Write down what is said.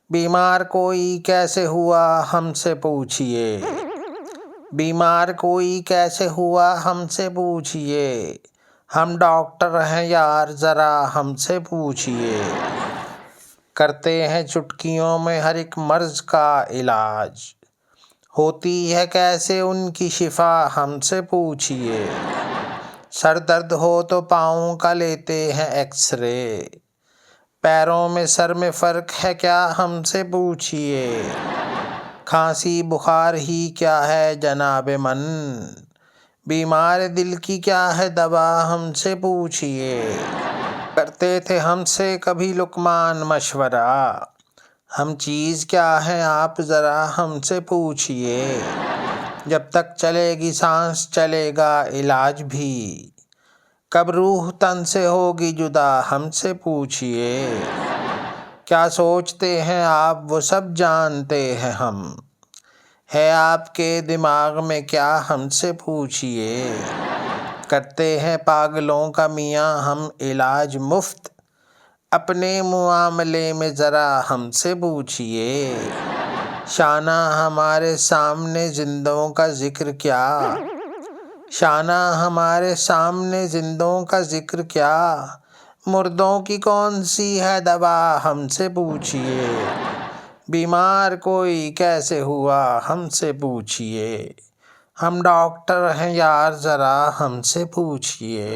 बीमार कोई कैसे हुआ हमसे पूछिए, बीमार कोई कैसे हुआ हमसे पूछिए, हम डॉक्टर हैं यार ज़रा हमसे पूछिए। करते हैं चुटकियों में हर एक मर्ज़ का इलाज, होती है कैसे उनकी शिफा हमसे पूछिए। सर दर्द हो तो पाँव का लेते हैं एक्सरे, पैरों में सर में फ़र्क है क्या हमसे पूछिए। खांसी बुखार ही क्या है जनाबे मन, बीमार दिल की क्या है दवा हमसे पूछिए। करते थे हमसे कभी लुकमान मशवरा, हम चीज़ क्या है आप ज़रा हमसे पूछिए। जब तक चलेगी सांस चलेगा इलाज भी, कब रूह तन से होगी जुदा हमसे पूछिए। क्या सोचते हैं आप वो सब जानते हैं हम, है आपके दिमाग में क्या हमसे पूछिए। करते हैं पागलों का मियाँ हम इलाज मुफ्त, अपने मुआमले में ज़रा हमसे पूछिए। शाना हमारे सामने जिंदों का जिक्र क्या, शाना हमारे सामने जिंदों का जिक्र क्या, मुर्दों की कौन सी है दवा हमसे पूछिए। बीमार कोई कैसे हुआ हमसे पूछिए, हम डॉक्टर हैं यार ज़रा हमसे पूछिए।